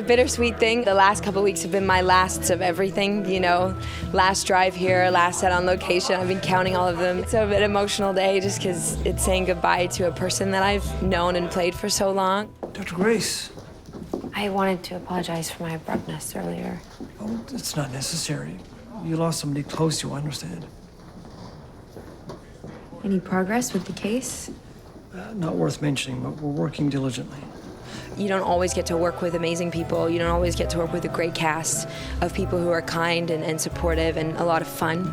bittersweet thing. The last couple of weeks have been my lasts of everything, you know. Last drive here, last set on location. I've been counting all of them. It's a bit emotional day just because it's saying goodbye to a person that I've known and played for so long. Dr. Grace. I wanted to apologize for my abruptness earlier. Oh, it's not necessary. You lost somebody close to you, I understand. Any progress with the case? Not worth mentioning, but we're working diligently. You don't always get to work with amazing people. You don't always get to work with a great cast of people who are kind and supportive and a lot of fun.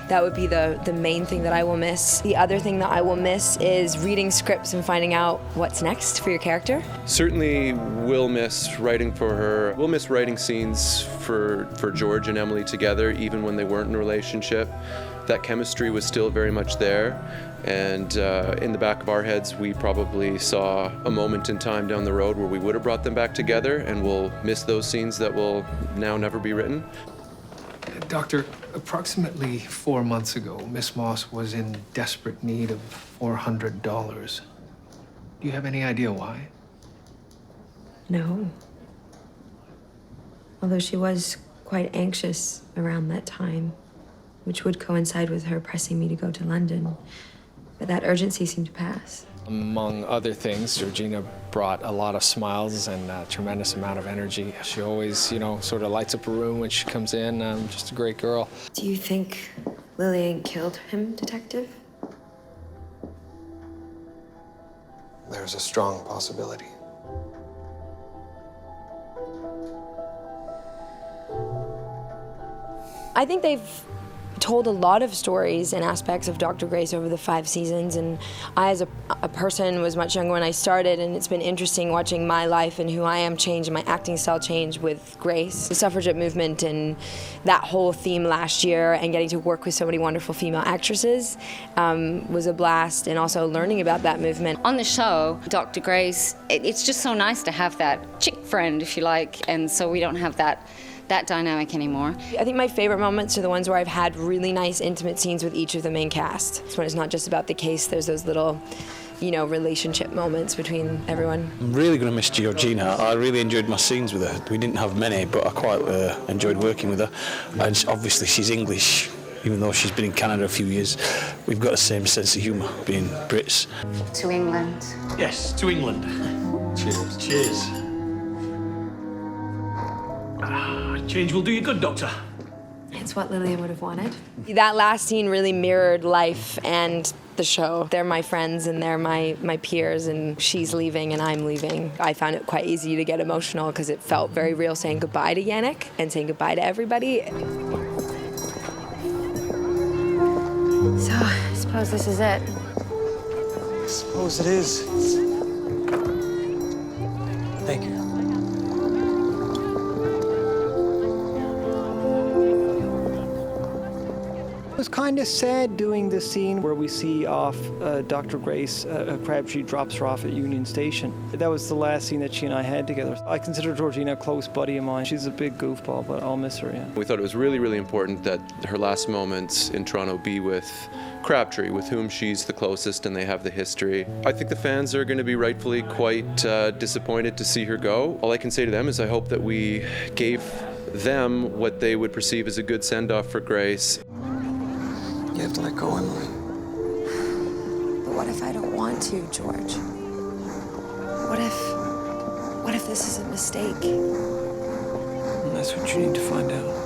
That would be the main thing that I will miss. The other thing that I will miss is reading scripts and finding out what's next for your character. Certainly will miss writing for her. We'll miss writing scenes for George and Emily together, even when they weren't in a relationship. That chemistry was still very much there. And in the back of our heads, we probably saw a moment in time down the road where we would have brought them back together, and we'll miss those scenes that will now never be written. Doctor, approximately 4 months ago, Miss Moss was in desperate need of $400. Do you have any idea why? No. Although she was quite anxious around that time, which would coincide with her pressing me to go to London. But that urgency seemed to pass. Among other things, Georgina brought a lot of smiles and a tremendous amount of energy. She always, you know, sort of lights up a room when she comes in. Just a great girl. Do you think Lillian killed him, Detective? There's a strong possibility. I think they've told a lot of stories and aspects of Dr. Grace over the 5 seasons, and I, as a person, was much younger when I started, and it's been interesting watching my life and who I am change and my acting style change with Grace. The suffragette movement and that whole theme last year and getting to work with so many wonderful female actresses was a blast, and also learning about that movement. On the show, Dr. Grace, it's just so nice to have that chick friend, if you like, and so we don't have that dynamic anymore. I think my favorite moments are the ones where I've had really nice intimate scenes with each of the main cast. It's when it's not just about the case, there's those little, you know, relationship moments between everyone. I'm really going to miss Georgina. I really enjoyed my scenes with her. We didn't have many, but I quite enjoyed working with her. And obviously she's English, even though she's been in Canada a few years. We've got the same sense of humour, being Brits. To England. Yes, to England. Cheers. Cheers. Change will do you good, Doctor. It's what Lillian would have wanted. That last scene really mirrored life and the show. They're my friends and they're my peers, and she's leaving and I'm leaving. I found it quite easy to get emotional because it felt very real, saying goodbye to Yannick and saying goodbye to everybody. So, I suppose this is it. I suppose it is. Thank you. It was kind of sad doing the scene where we see off Dr. Grace, Crabtree drops her off at Union Station. That was the last scene that she and I had together. I consider Georgina a close buddy of mine. She's a big goofball, but I'll miss her, yeah. We thought it was really, really important that her last moments in Toronto be with Crabtree, with whom she's the closest and they have the history. I think the fans are going to be rightfully quite disappointed to see her go. All I can say to them is I hope that we gave them what they would perceive as a good send-off for Grace. You have to let go, Emily. But what if I don't want to, George? What if this is a mistake? And that's what you need to find out.